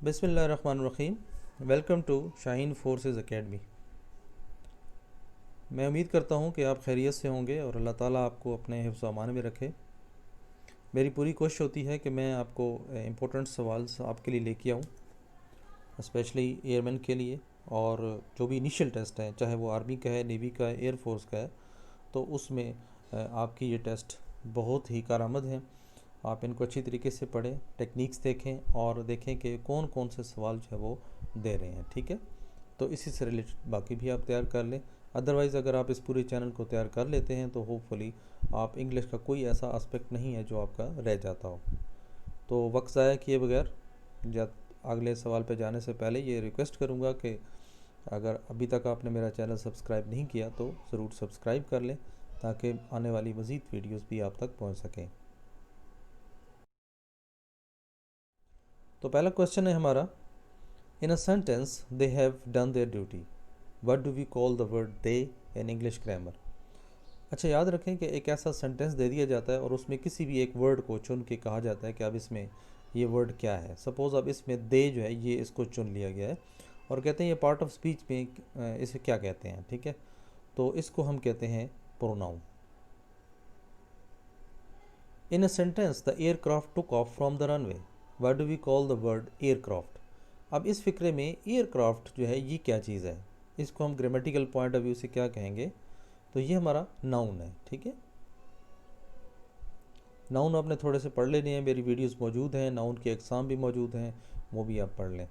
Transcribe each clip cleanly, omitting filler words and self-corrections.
बिस्मिल्लाहिर्रहमानिर्रहीम। Welcome to Shaheen Forces Academy. मैं उम्मीद करता हूँ कि आप खैरियत से होंगे और अल्लाह ताला आपको अपने हिफ्ज़ अमान में रखे। मेरी पूरी कोशिश होती है कि मैं आपको इम्पोर्टेंट सवाल आपके लिए लेके आऊँ, स्पेशली एयरमैन के लिए। और जो भी इनिशियल टेस्ट है, चाहे वो आर्मी का है, नेवी का है, एयरफोर्स का है, तो उसमें आपकी ये टेस्ट बहुत ही कारआमद हैं। आप इनको अच्छी तरीके से पढ़ें, टेक्निक्स देखें और देखें कि कौन कौन से सवाल जो है वो दे रहे हैं। ठीक है, तो इसी से रिलेटेड बाकी भी आप तैयार कर लें। अदरवाइज़ अगर आप इस पूरे चैनल को तैयार कर लेते हैं तो होपफुली आप इंग्लिश का कोई ऐसा एस्पेक्ट नहीं है जो आपका रह जाता हो। तो वक्त ज़ाया किए बगैर या अगले सवाल पे जाने से पहले ये रिक्वेस्ट करूँगा कि अगर अभी तक आपने मेरा चैनल सब्सक्राइब नहीं किया तो ज़रूर सब्सक्राइब कर लें, ताकि आने वाली मज़ीद वीडियोस भी आप तक पहुंच सकें। तो पहला क्वेश्चन है हमारा, in a sentence they have done their duty, what do we call the word they in English grammar. अच्छा, याद रखें कि एक ऐसा सेंटेंस दे दिया जाता है और उसमें किसी भी एक वर्ड को चुन के कहा जाता है कि अब इसमें ये वर्ड क्या है। सपोज़ अब इसमें दे जो है ये इसको चुन लिया गया है और कहते हैं ये पार्ट ऑफ स्पीच में इसे क्या कहते हैं। ठीक है, तो इसको हम कहते हैं pronoun. In a sentence the aircraft took off from the runway, what do we call the word aircraft. अब इस फिक्रे में एयरक्राफ्ट जो है ये क्या चीज़ है, इसको हम ग्रामेटिकल पॉइंट ऑफ व्यू से क्या कहेंगे, तो ये हमारा नाउन है। ठीक है, नाउन आपने थोड़े से पढ़ लेने हैं, मेरी वीडियोस मौजूद हैं, नाउन के एग्ज़ाम भी मौजूद हैं, वो भी आप पढ़ लें।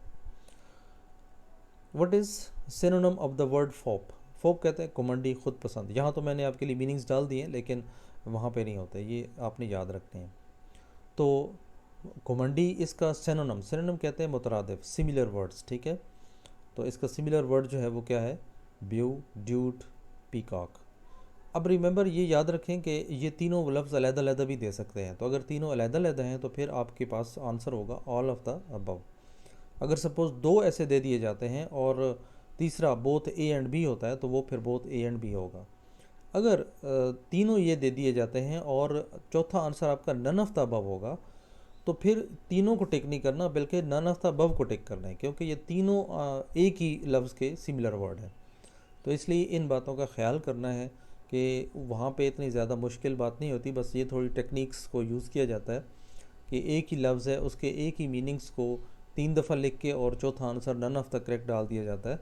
What is synonym of the word fop. Fop कहते हैं घुमंडी, खुद पसंद। यहाँ तो मैंने आपके लिए मीनिंग्स डाल दिए हैं, लेकिन वहाँ पे नहीं होते, ये आपने याद रखने हैं। तो घुमंडी इसका सिनोनिम, सिनोनिम कहते हैं मुतरादिफ, सिमिलर वर्ड्स। ठीक है, तो इसका सिमिलर वर्ड जो है वो क्या है, ब्यू, ड्यूट, पीकॉक। अब रिमेंबर ये याद रखें कि ये तीनों लफ्ज़ अलग-अलग भी दे सकते हैं, तो अगर तीनों अलग-अलग हैं तो फिर आपके पास आंसर होगा ऑल ऑफ द अबव। अगर सपोज़ दो ऐसे दे दिए जाते हैं और तीसरा बोथ ए एंड बी होता है तो वो फिर बोथ ए एंड बी होगा। अगर तीनों ये दे दिए जाते हैं और चौथा आंसर आपका नन ऑफ द अबव होगा, तो फिर तीनों को टिक नहीं करना बल्कि नन ऑफ द अबव को टिक करना है, क्योंकि ये तीनों एक ही लफ्ज़ के सिमिलर वर्ड हैं। तो इसलिए इन बातों का ख्याल करना है कि वहाँ पे इतनी ज़्यादा मुश्किल बात नहीं होती, बस ये थोड़ी टेक्निक्स को यूज़ किया जाता है कि एक ही लफ्ज़ है उसके एक ही मीनिंग्स को 3 दफ़ा लिख के और चौथा answer none of the correct डाल दिया जाता है,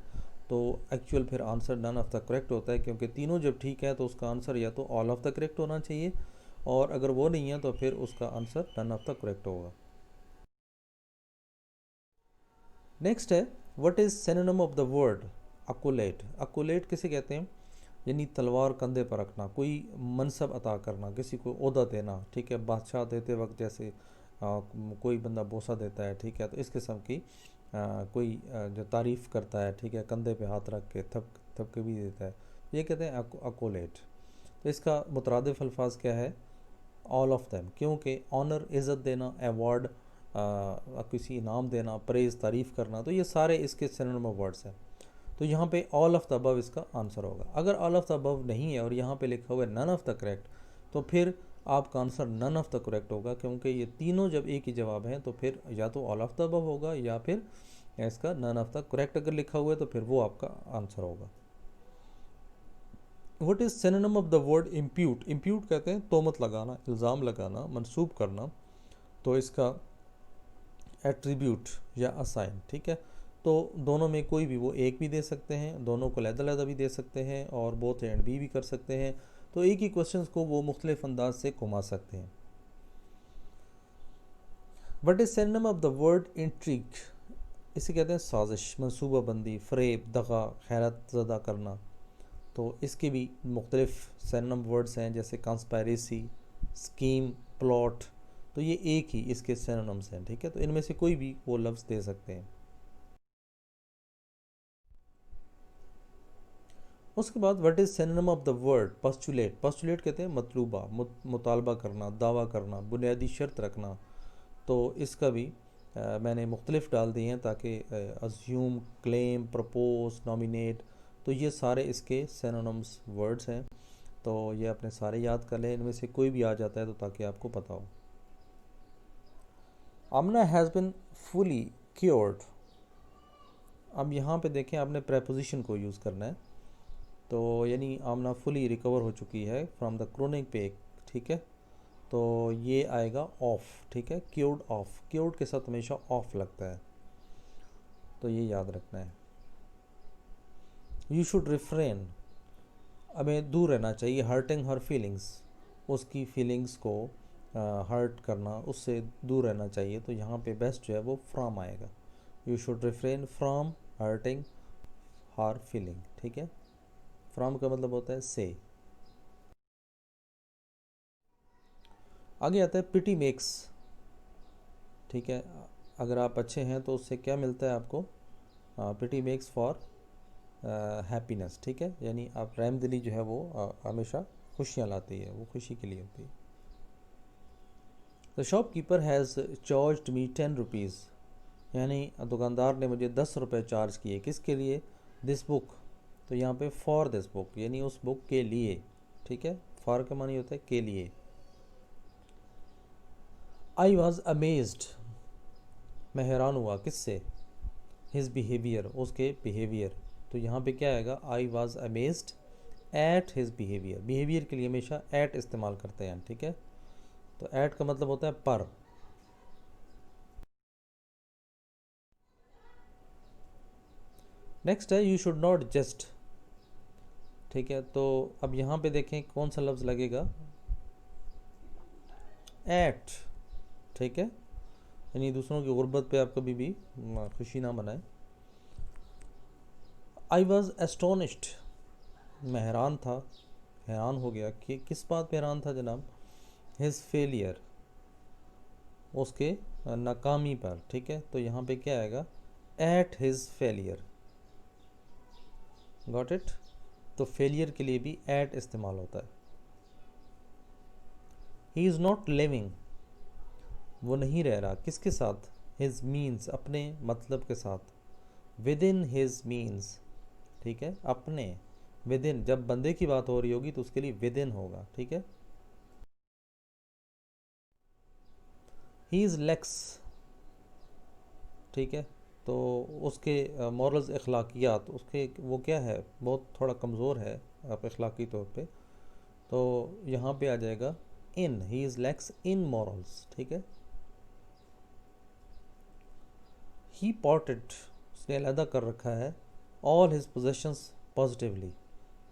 तो एक्चुअल फिर answer none of the correct होता है, क्योंकि तीनों जब ठीक है तो उसका आंसर या तो ऑल ऑफ द करेक्ट होना चाहिए, और अगर वो नहीं है तो फिर उसका answer none of the correct होगा। नेक्स्ट है, what is synonym of the word oculate. Oculate किसे कहते हैं, यानी तलवार कंधे पर रखना, कोई मनसब अता करना, किसी को ओहदा देना। ठीक है, बादशाह देते वक्त जैसे कोई बंदा बोसा देता है, ठीक है, तो इस किस्म की कोई जो तारीफ़ करता है, ठीक है, कंधे पे हाथ रख के थपके भी देता है, ये कहते हैं अकोलेट। तो इसका मुतरादिफ अल्फाज क्या है, ऑल ऑफ दैम, क्योंकि ऑनर इज़्ज़त देना, अवार्ड किसी इनाम देना, प्रेज़ तारीफ़ करना, तो ये सारे इसके सिनोनिम ऑफ वर्ड्स हैं। तो यहाँ पे ऑल ऑफ द अबव इसका आंसर होगा। अगर ऑल ऑफ द अबव नहीं है और यहाँ पे लिखा हुआ है नन ऑफ द करेक्ट, तो फिर आपका answer none of the correct होगा, क्योंकि ये तीनों जब एक ही जवाब हैं तो फिर या तो ऑल ऑफ द अबव होगा या फिर इसका नन ऑफ द करेक्ट अगर लिखा हुआ है तो फिर वो आपका आंसर होगा। What is synonym of the word impute. Impute कहते हैं तोहमत लगाना, इल्ज़ाम लगाना, मंसूब करना, तो इसका एट्रीब्यूट या असाइन। ठीक है, तो दोनों में कोई भी, वो एक भी दे सकते हैं, दोनों को अलग-अलग भी दे सकते हैं, और बोथ एंड बी भी कर सकते हैं, तो एक ही क्वेश्चन को वो मुख्तलिफ अंदाज से घुमा सकते हैं। What is synonym of the word intrigue. इसे कहते हैं साजिश, मनसूबाबंदी, फ़रेब, दगा, खैरत ज़दा करना, तो इसके भी मुख्तलिफ सिनोनिम वर्ड्स हैं, जैसे कंस्पायरेसी, स्कीम, प्लॉट, तो ये एक ही इसके सिनोनिम्स हैं। ठीक है, तो इनमें से कोई भी वो लफ्ज़ दे सकते हैं। उसके बाद what is synonym of the word postulate. Postulate कहते हैं मतलूबा, मुतालबा करना, दावा करना, बुनियादी शर्त रखना, तो इसका भी मैंने मुख्तलिफ डाल दिए हैं, ताकि अज्यूम, क्लेम, प्रपोज, नॉमिनेट, तो ये सारे इसके सिनोनिम्स वर्ड्स हैं, तो ये अपने सारे याद कर लें, इनमें से कोई भी आ जाता है तो ताकि आपको पता हो। आमना हैज़ बिन फुली क्योर्ड। अब यहाँ पे देखें आपने प्रेपोजिशन को यूज़ करना है, तो यानी आमना फुली रिकवर हो चुकी है फ्रॉम द क्रोनिक पेक, ठीक है, तो ये आएगा ऑफ, ठीक है, क्योर्ड ऑफ, क्योर्ड के साथ हमेशा ऑफ लगता है, तो ये याद रखना है। यू शुड रिफ्रेन, हमें दूर रहना चाहिए, हर्टिंग हर फीलिंग्स, उसकी फीलिंग्स को हर्ट करना, उससे दूर रहना चाहिए, तो यहाँ पे बेस्ट जो है वो फ्रॉम आएगा। You should refrain from hurting her feeling, ठीक है। फ्रॉम का मतलब होता है से। आगे आता है पिटी मेक्स, ठीक है, अगर आप अच्छे हैं तो उससे क्या मिलता है आपको, पिटी मेक्स फॉर हैप्पीनेस, ठीक है, यानी आप रहमदिली जो है वो हमेशा खुशियाँ लाती है, वो खुशी के लिए होती है। The shopkeeper has charged me 10 rupees, यानी दुकानदार ने मुझे 10 रुपये चार्ज किए, किसके लिए, दिस बुक, तो यहाँ पे फॉर दिस बुक, यानी उस बुक के लिए, ठीक है, फॉर का मानी होता है के लिए। आई वॉज अमेज्ड, मैं हैरान हुआ, किससे, हिज बिहेवियर, उसके बिहेवियर, तो यहाँ पे क्या आएगा, I was amazed at his behaviour, behaviour के लिए हमेशा एट इस्तेमाल करते हैं, ठीक है, तो एट का मतलब होता है पर। नेक्स्ट है यू शुड नॉट जस्ट, ठीक है, तो अब यहाँ पे देखें कौन सा लफ्ज़ लगेगा, एट, ठीक है, यानी दूसरों की गुर्बत पे आप कभी भी खुशी ना मनाएं। आई वॉज एस्टोनिश्ड, मैं हैरान था, हैरान हो गया, कि किस बात पे हैरान था जनाब, हिज फेलियर, उसके नाकामी पर, ठीक है, तो यहाँ पे क्या आएगा, at his failure, got it, तो फेलियर के लिए भी एट इस्तेमाल होता है। ही इज़ नॉट लिविंग, वो नहीं रह रहा, किसके साथ, हिज मीन्स, अपने मतलब के साथ, विद इन हिज मीन्स, ठीक है, अपने, विद इन, जब बंदे की बात हो रही होगी तो उसके लिए विद इन होगा, ठीक है। ही इज़ लेक्स, ठीक है, तो उसके मॉरल्स, अखलाकियात उसके, वो क्या है, बहुत थोड़ा कमज़ोर है आप अखलाकी तौर पे, तो यहाँ पे आ जाएगा in, he is lacks in morals, ठीक है। ही पॉटेड, उसने अलहदा कर रखा है, ऑल हिज पोजेशंस पॉजिटिवली,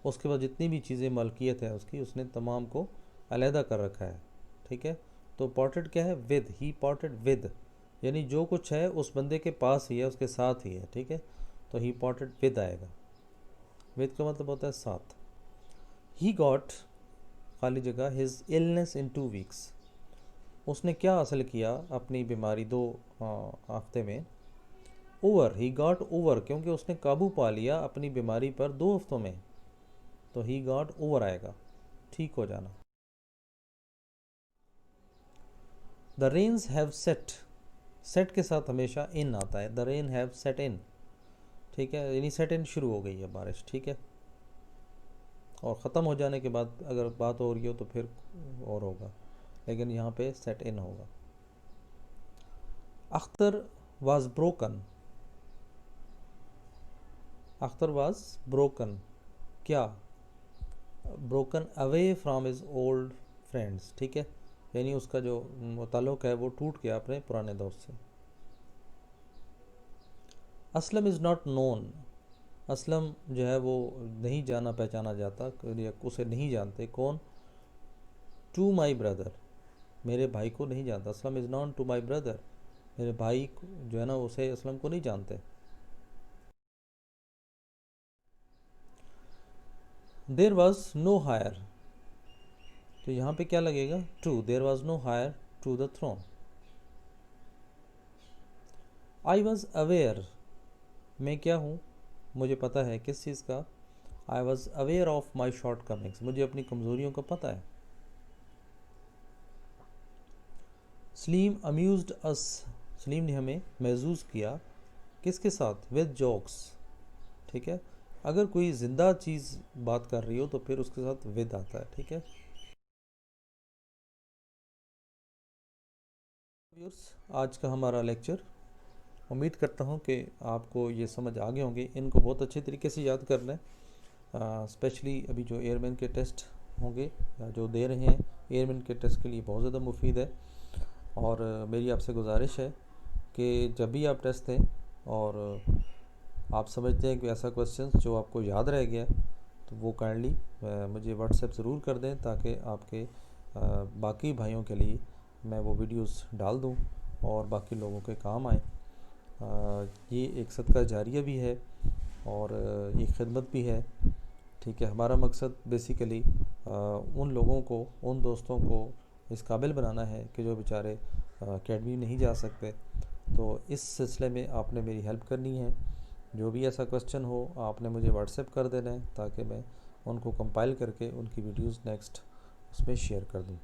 उसके बाद जितनी भी चीज़ें मलकियत है उसकी, उसने तमाम को अलहदा कर रखा है, ठीक है, तो पॉटेड क्या है, विद, ही पॉटेड विद, यानी जो कुछ है उस बंदे के पास ही है, उसके साथ ही है, ठीक है, तो ही पॉटेड विद आएगा, विद का मतलब होता है साथ। ही गॉट, खाली जगह, हिज इलनेस इन 2 वीक्स, उसने क्या हासिल किया अपनी बीमारी 2 हफ्ते में, ओवर, ही गॉट ओवर, क्योंकि उसने काबू पा लिया अपनी बीमारी पर 2 हफ्तों में, तो ही गॉट ओवर आएगा, ठीक हो जाना। The rains have set, set के साथ हमेशा इन आता है, the rain have set in, ठीक है, यानी सेट इन, शुरू हो गई है बारिश, ठीक है, और ख़त्म हो जाने के बाद अगर बात हो रही हो तो फिर और होगा, लेकिन यहाँ पे सेट इन होगा। Akhtar was broken, Akhtar was broken, क्या, broken away from his old friends, ठीक है, यानी उसका जो ताल्लुक़ है वो टूट गया अपने पुराने दोस्त से। Aslam is not known, Aslam जो है वो नहीं जाना पहचाना जाता, उसे नहीं जानते, कौन, टू माई ब्रदर, मेरे भाई को नहीं जानता, Aslam is known to my brother, मेरे भाई जो है ना उसे, असलम को नहीं जानते। देर वॉज नो हायर, तो यहाँ पे क्या लगेगा, to, there was no heir to the throne. I was aware, मैं क्या हूँ, मुझे पता है, किस चीज़ का, I was aware of my shortcomings, मुझे अपनी कमज़ोरियों का पता है। सलीम अम्यूज़ड अस, सलीम ने हमें महजूज़ किया, किसके साथ, विद जोक्स, ठीक है, अगर कोई ज़िंदा चीज़ बात कर रही हो तो फिर उसके साथ विद आता है, ठीक है। आज का हमारा लेक्चर उम्मीद करता हूँ कि आपको ये समझ आ गए होंगे। इनको बहुत अच्छे तरीके से याद करना है, स्पेशली अभी जो एयरमैन के टेस्ट होंगे या जो दे रहे हैं, एयरमैन के टेस्ट के लिए बहुत ज़्यादा मुफीद है। और मेरी आपसे गुजारिश है कि जब भी आप टेस्ट दें और आप समझते हैं कि ऐसा क्वेश्चन जो आपको याद रह गया, तो वो काइंडली मुझे व्हाट्सएप ज़रूर कर दें, ताकि आपके बाकी भाइयों के लिए मैं वो वीडियोस डाल दूं और बाकी लोगों के काम आए। ये एक सदका जारिया भी है और ये खिदमत भी है। ठीक है, हमारा मकसद बेसिकली उन लोगों को, उन दोस्तों को इस काबिल बनाना है कि जो बेचारे अकेडमी नहीं जा सकते। तो इस सिलसिले में आपने मेरी हेल्प करनी है। जो भी ऐसा क्वेश्चन हो आपने मुझे व्हाट्सएप कर देना है, ताकि मैं उनको कंपाइल करके उनकी वीडियोस नेक्स्ट उसमें शेयर कर दूँ।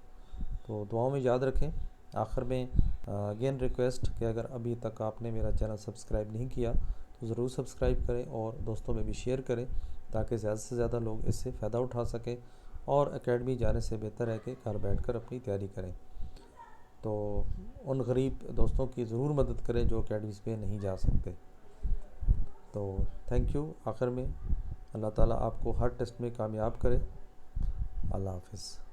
तो दुआओं में याद रखें। आखिर में अगेन रिक्वेस्ट कि अगर अभी तक आपने मेरा चैनल सब्सक्राइब नहीं किया तो ज़रूर सब्सक्राइब करें और दोस्तों में भी शेयर करें, ताकि ज़्यादा से ज़्यादा लोग इससे फ़ायदा उठा सकें और एकेडमी जाने से बेहतर है कि घर बैठकर अपनी तैयारी करें। तो उन गरीब दोस्तों की ज़रूर मदद करें जो एकेडमीज़ पे नहीं जा सकते। तो थैंक यू। आखिर में अल्लाह ताला आपको हर टेस्ट में कामयाब करे। अल्लाह हाफ़िज़।